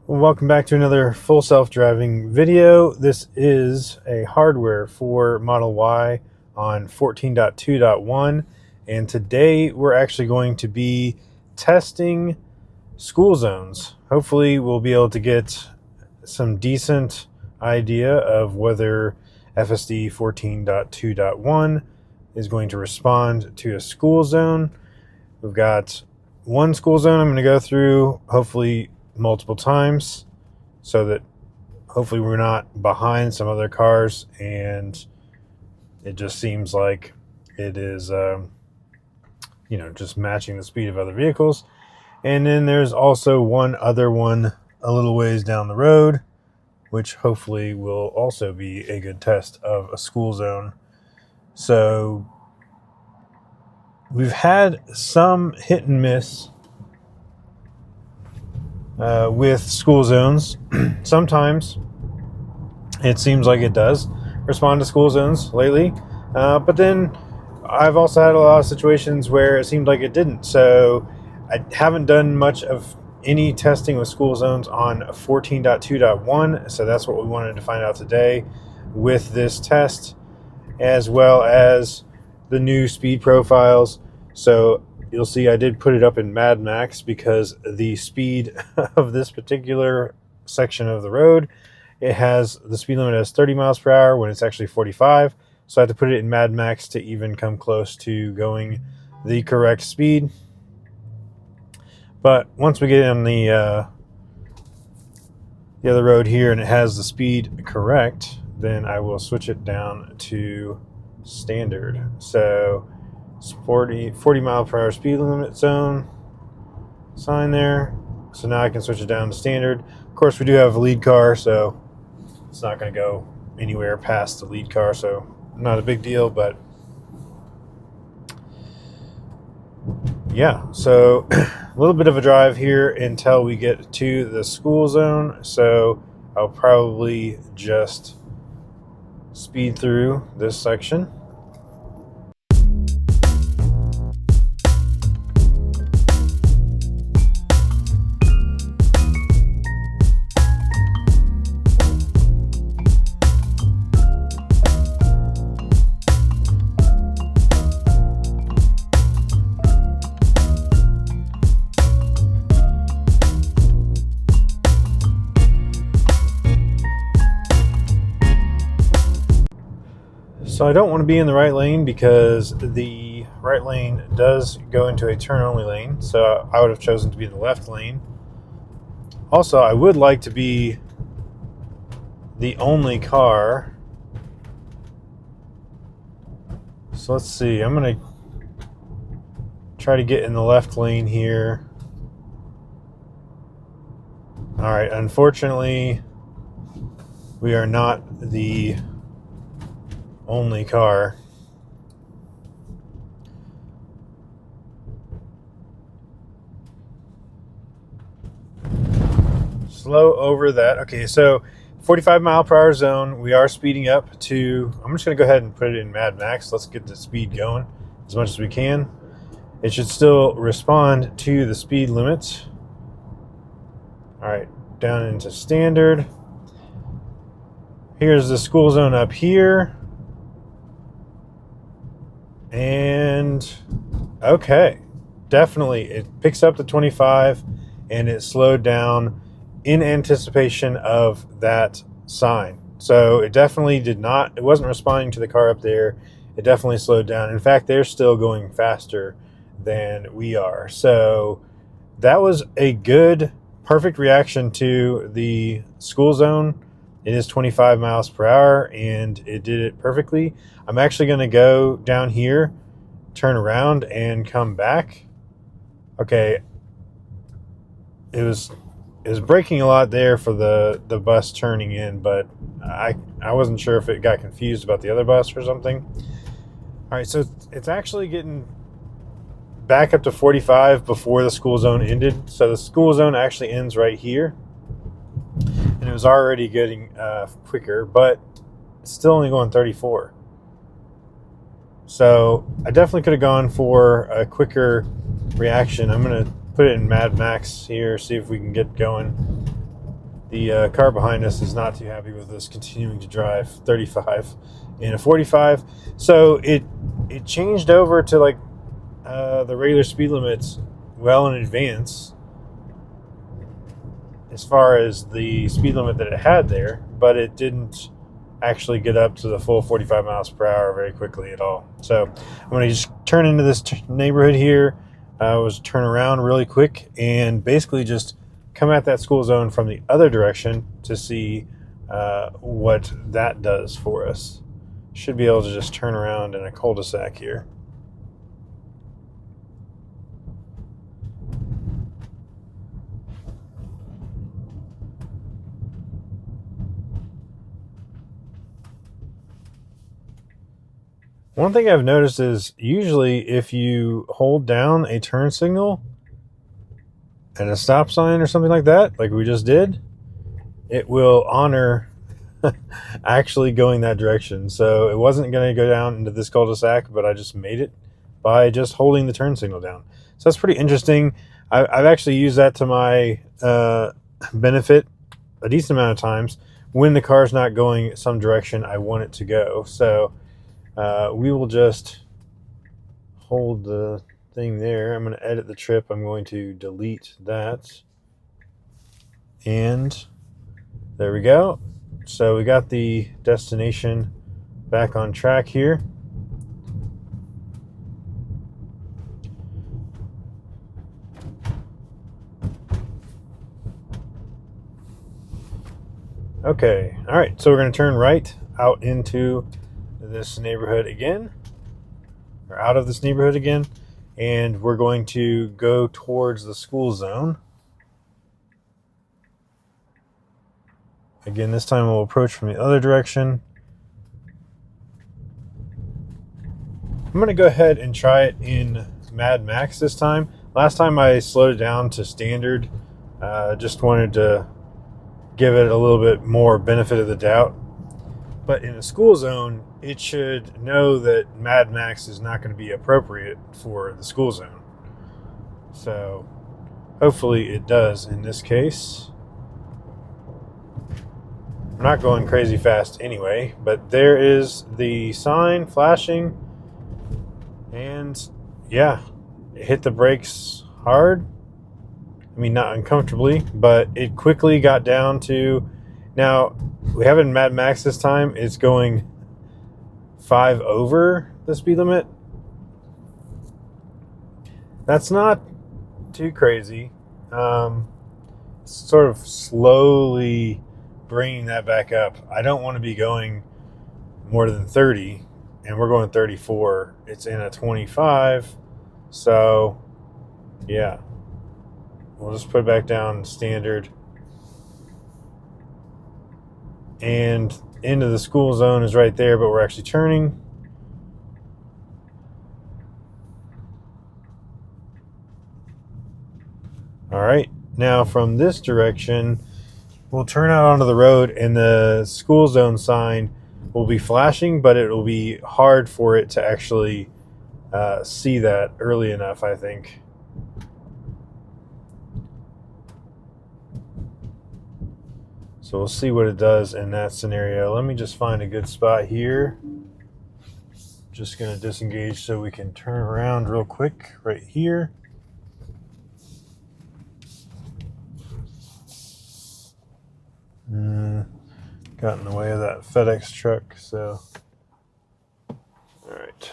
Welcome back to another full self-driving video. This is a hardware for Model Y on 14.2.1, and today we're actually going to be testing school zones. Hopefully we'll be able to get some decent idea of whether FSD 14.2.1 is going to respond to a school zone. We've got one school zone I'm going to go through, hopefully multiple times, so that hopefully we're not behind some other cars and it just seems like it is just matching the speed of other vehicles. And then there's also one other one a little ways down the road, which hopefully will also be a good test of a school zone. So we've had some hit and miss with school zones. Sometimes it seems like it does respond to school zones lately, but then I've also had a lot of situations where it seemed like it didn't. So I haven't done much of any testing with school zones on 14.2.1, so that's what we wanted to find out today with this test, as well as the new speed profiles. So you'll see I did put it up in Mad Max because the speed of this particular section of the road, it has the speed limit as 30 miles per hour when it's actually 45. So I had to put it in Mad Max to even come close to going the correct speed. But once we get on the other road here and it has the speed correct, then I will switch it down to standard. So 40 mile per hour speed limit zone sign there. So now I can switch it down to standard. Of course, we do have a lead car, so it's not going to go anywhere past the lead car, so not a big deal. But yeah, so a little bit of a drive here until we get to the school zone. So I'll probably just speed through this section. So I don't want to be in the right lane because the right lane does go into a turn-only lane. So I would have chosen to be in the left lane. Also, I would like to be the only car. So let's see. I'm going to try to get in the left lane here. All right. Unfortunately, we are not the only car. Slow over that. Okay, so 45 mile per hour zone. We are speeding up to, I'm just going to go ahead and put it in Mad Max. Let's get the speed going as much as we can. It should still respond to the speed limits. All right, down into standard. Here's the school zone up here. And okay, definitely it picks up to 25 and it slowed down in anticipation of that sign. So it definitely it wasn't responding to the car up there. It definitely slowed down. In fact, they're still going faster than we are. So that was a good, perfect reaction to the school zone. It is 25 miles per hour and it did it perfectly. I'm actually going to go down here, turn around and come back. Okay. It was braking a lot there for the bus turning in, but I wasn't sure if it got confused about the other bus or something. All right. So it's actually getting back up to 45 before the school zone ended. So the school zone actually ends right here. And it was already getting quicker, but it's still only going 34. So I definitely could have gone for a quicker reaction. I'm going to put it in Mad Max here, see if we can get going. The car behind us is not too happy with us continuing to drive 35 in a 45. So it changed over to like the regular speed limits well in advance as far as the speed limit that it had there, but it didn't actually get up to the full 45 miles per hour very quickly at all. So I'm going to just turn into this neighborhood here. I was turn around really quick and basically just come at that school zone from the other direction to see what that does for us. Should be able to just turn around in a cul-de-sac here. One thing I've noticed is usually if you hold down a turn signal and a stop sign or something like that, like we just did, it will honor actually going that direction. So it wasn't going to go down into this cul-de-sac, but I just made it by just holding the turn signal down. So that's pretty interesting. I've actually used that to my benefit a decent amount of times when the car's not going some direction I want it to go. So we will just hold the thing there. I'm going to edit the trip. I'm going to delete that. And there we go. So we got the destination back on track here. Okay, all right, so we're going to turn right out into this neighborhood again, or out of this neighborhood again, and we're going to go towards the school zone. Again, this time we'll approach from the other direction. I'm going to go ahead and try it in Mad Max this time. Last time I slowed it down to standard. Just wanted to give it a little bit more benefit of the doubt. But in a school zone, it should know that Mad Max is not going to be appropriate for the school zone. So hopefully it does in this case. I'm not going crazy fast anyway, but there is the sign flashing. And yeah, it hit the brakes hard. I mean, not uncomfortably, but it quickly got down to, now we have it in Mad Max this time, it's going 5 over the speed limit. That's not too crazy. Sort of slowly bringing that back up. I don't want to be going more than 30, and we're going 34. It's in a 25, so yeah. We'll just put it back down standard. And into the school zone is right there, but we're actually turning. All right, now from this direction, we'll turn out onto the road, and the school zone sign will be flashing, but it will be hard for it to actually see that early enough, I think. So we'll see what it does in that scenario. Let me just find a good spot here. Just going to disengage so we can turn around real quick right here. Got in the way of that FedEx truck, so. All right.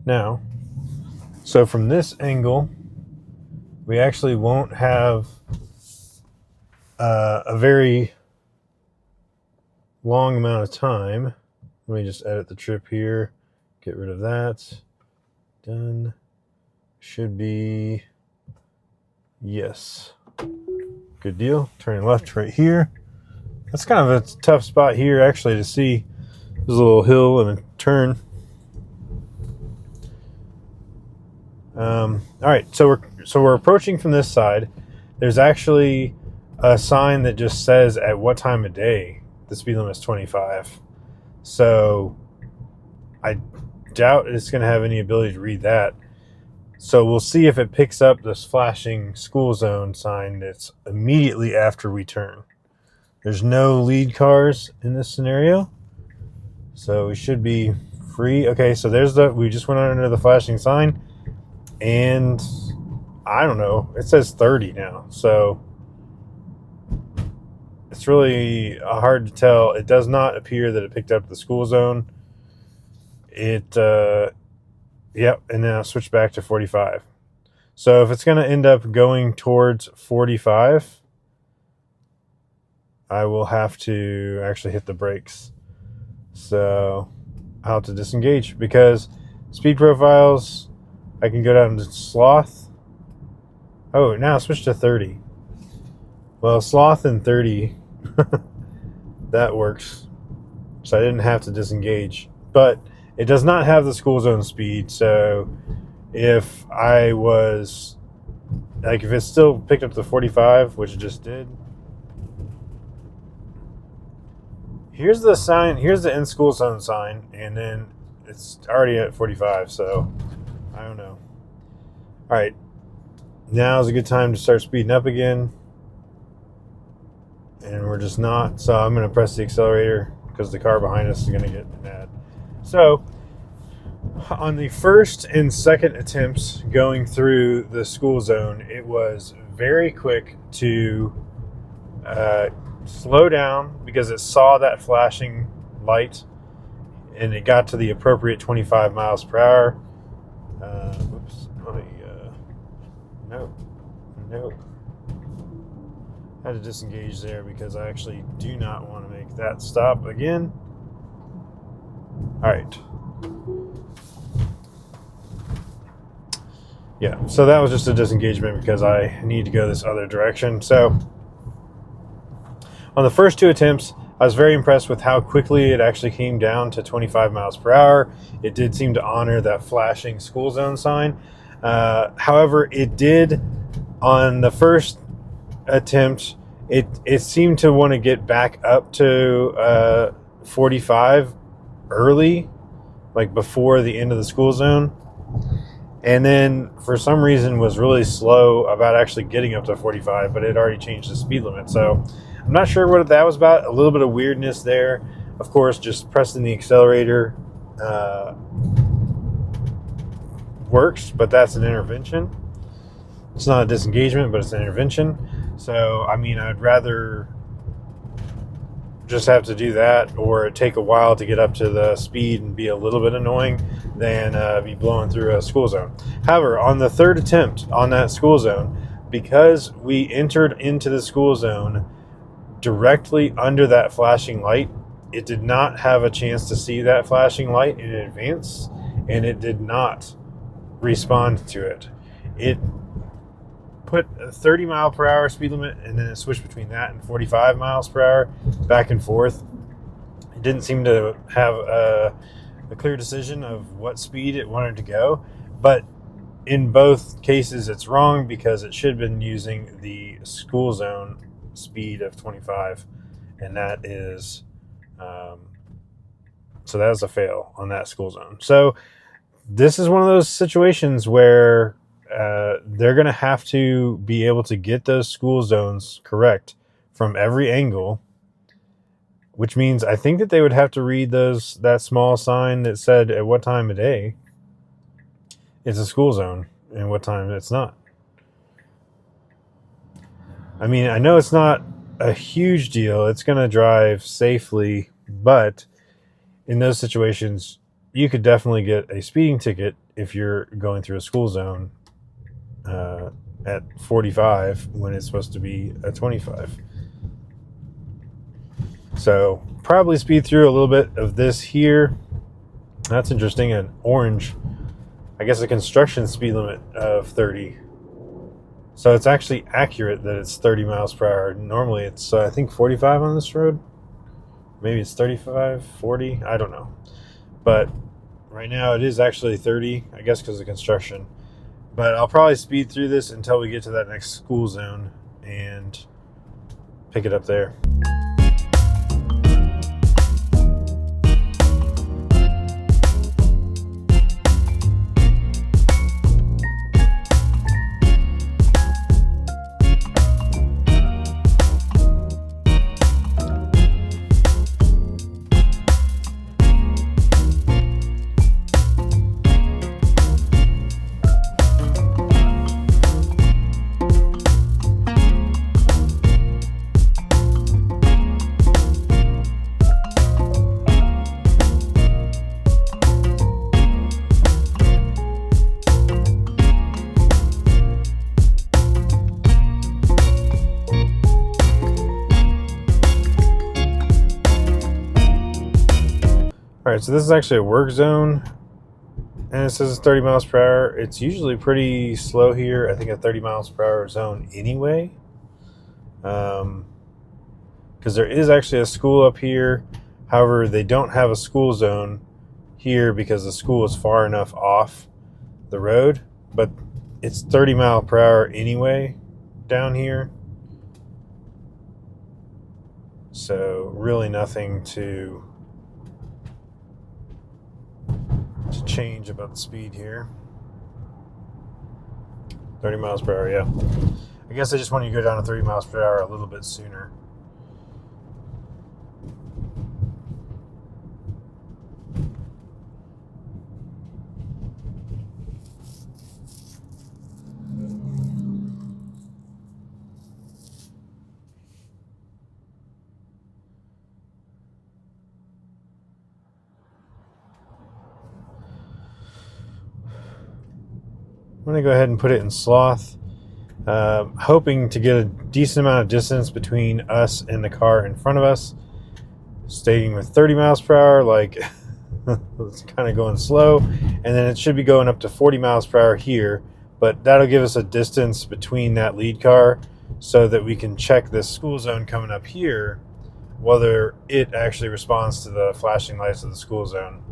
Now, so from this angle, we actually won't have a very long amount of time. Let me just edit the trip here, get rid of that. Done. Should be, yes. Good deal. Turning left right here. That's kind of a tough spot here actually to see. There's a little hill and a turn. All right, so we're approaching from this side. There's actually a sign that just says at what time of day the speed limit is 25. So I doubt it's going to have any ability to read that. So we'll see if it picks up this flashing school zone sign that's immediately after we turn. There's no lead cars in this scenario, so we should be free. Okay, so we just went under the flashing sign, and I don't know, it says 30 now, so it's really hard to tell. It does not appear that it picked up the school zone. Yep, and then I'll switch back to 45. So if it's going to end up going towards 45, I will have to actually hit the brakes. So I'll have to disengage, because speed profiles, I can go down to sloth. Oh, now switch to 30. Well, sloth and 30, that works. So I didn't have to disengage. But it does not have the school zone speed, so if I was, like, if it still picked up the 45, which it just did, here's the sign, here's the in school zone sign, and then it's already at 45, so I don't know. All right, now is a good time to start speeding up again, and we're just not, so I'm going to press the accelerator because the car behind us is going to get mad. So on the first and second attempts going through the school zone, it was very quick to slow down because it saw that flashing light, and it got to the appropriate 25 miles per hour. Whoops. Nope. I had to disengage there because I actually do not want to make that stop again. All right. Yeah, so that was just a disengagement because I need to go this other direction. So on the first two attempts, I was very impressed with how quickly it actually came down to 25 miles per hour. It did seem to honor that flashing school zone sign. However, it did, on the first attempt, it seemed to want to get back up to 45 early, like before the end of the school zone. And then for some reason was really slow about actually getting up to 45, but it already changed the speed limit. So I'm not sure what that was about. A little bit of weirdness there. Of course, just pressing the accelerator works, but that's an intervention. It's not a disengagement, but it's an intervention. So, I mean, I'd rather just have to do that, or take a while to get up to the speed and be a little bit annoying than be blowing through a school zone. However, on the third attempt on that school zone, because we entered into the school zone directly under that flashing light, it did not have a chance to see that flashing light in advance, and it did not respond to it. It put a 30 mile per hour speed limit, and then it switched between that and 45 miles per hour back and forth. It didn't seem to have a clear decision of what speed it wanted to go, but in both cases it's wrong, because it should have been using the school zone speed of 25, and that is so that was a fail on that school zone. So this is one of those situations where they're going to have to be able to get those school zones correct from every angle, which means I think that they would have to read that small sign that said at what time of day it's a school zone and what time it's not. I mean, I know it's not a huge deal. It's going to drive safely, but in those situations, you could definitely get a speeding ticket if you're going through a school zone at 45 when it's supposed to be at 25. So probably speed through a little bit of this here. That's interesting. An orange, I guess, a construction speed limit of 30. So it's actually accurate that it's 30 miles per hour. Normally it's, I think, 45 on this road. Maybe it's 35, 40. I don't know. But right now it is actually 30, I guess, because of construction. But I'll probably speed through this until we get to that next school zone and pick it up there. right, so this is actually a work zone, and it says 30 miles per hour. It's usually pretty slow here. I think a 30 miles per hour zone anyway. Because there is actually a school up here. However, they don't have a school zone here because the school is far enough off the road. But it's 30 mile per hour anyway down here. So really nothing to change about the speed here. 30 miles per hour, yeah. I guess I just want you to go down to 30 miles per hour a little bit sooner. I'm going to go ahead and put it in sloth, hoping to get a decent amount of distance between us and the car in front of us. Staying with 30 miles per hour, like it's kind of going slow, and then it should be going up to 40 miles per hour here, but that'll give us a distance between that lead car so that we can check this school zone coming up here, whether it actually responds to the flashing lights of the school zone.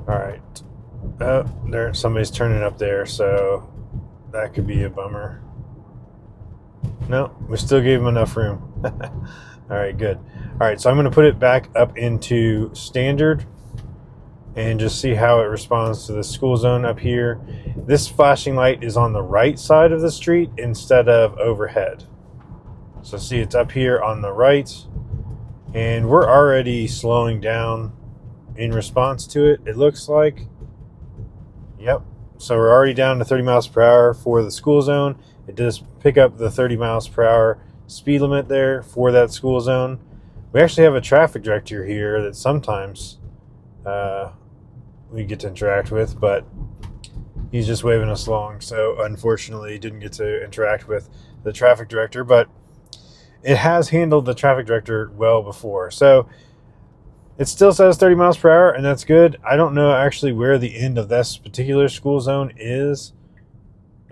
All right. Oh, there, somebody's turning up there, so that could be a bummer. No, we still gave him enough room. All right, good. All right, so I'm going to put it back up into standard and just see how it responds to the school zone up here. This flashing light is on the right side of the street instead of overhead. So see, it's up here on the right, and we're already slowing down in response to it, it looks like. Yep. So we're already down to 30 miles per hour for the school zone. It does pick up the 30 miles per hour speed limit there for that school zone. We actually have a traffic director here that sometimes we get to interact with, but he's just waving us along. So unfortunately, didn't get to interact with the traffic director, but it has handled the traffic director well before. So it still says 30 miles per hour, and that's good. I don't know actually where the end of this particular school zone is.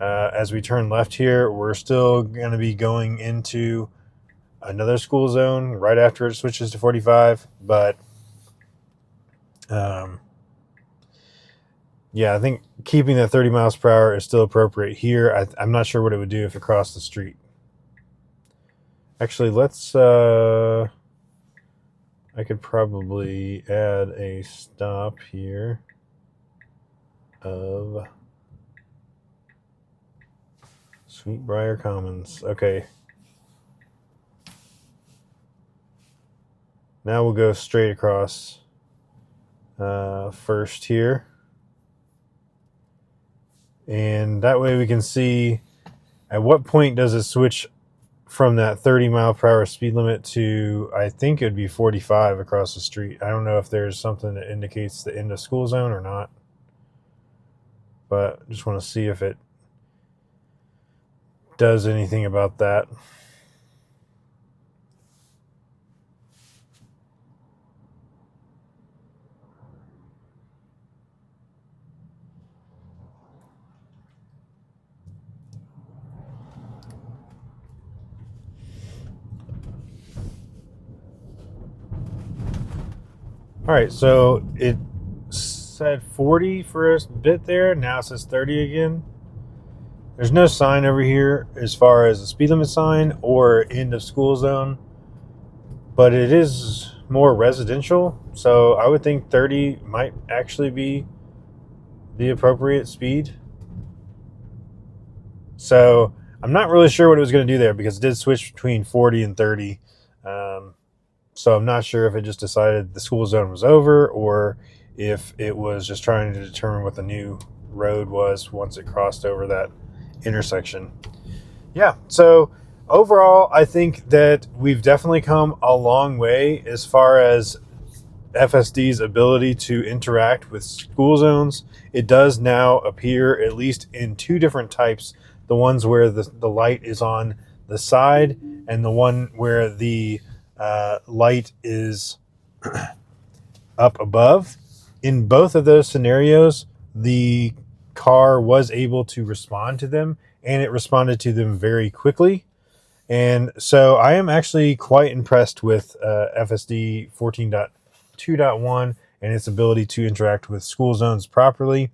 As we turn left here, we're still going to be going into another school zone right after it switches to 45. But yeah, I think keeping the 30 miles per hour is still appropriate here. I'm not sure what it would do if it crossed the street. Actually, let's... I could probably add a stop here of Sweetbriar Commons. Okay. Now we'll go straight across first here. And that way we can see at what point does it switch from that 30 mile per hour speed limit to, I think it would be 45 across the street. I don't know if there's something that indicates the end of school zone or not, but just want to see if it does anything about that. All right, so it said 40 for a bit there. Now it says 30 again. There's no sign over here as far as a speed limit sign or end of school zone, but it is more residential. So I would think 30 might actually be the appropriate speed. So I'm not really sure what it was going to do there because it did switch between 40 and 30. So I'm not sure if it just decided the school zone was over or if it was just trying to determine what the new road was once it crossed over that intersection. Yeah, so overall, I think that we've definitely come a long way as far as FSD's ability to interact with school zones. It does now appear, at least in two different types, the ones where the light is on the side and the one where the light is up above. In both of those scenarios, the car was able to respond to them, and it responded to them very quickly. And so I am actually quite impressed with FSD 14.2.1 and its ability to interact with school zones properly.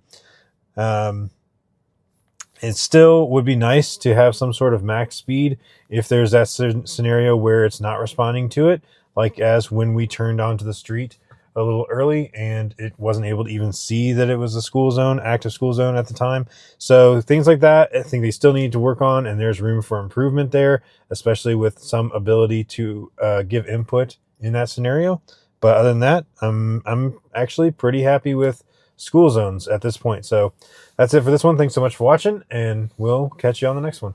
It still would be nice to have some sort of max speed if there's that scenario where it's not responding to it, like as when we turned onto the street a little early and it wasn't able to even see that it was a school zone, active school zone at the time. So things like that, I think they still need to work on, and there's room for improvement there, especially with some ability to give input in that scenario. But other than that, I'm actually pretty happy with school zones at this point. So that's it for this one. Thanks so much for watching, and we'll catch you on the next one.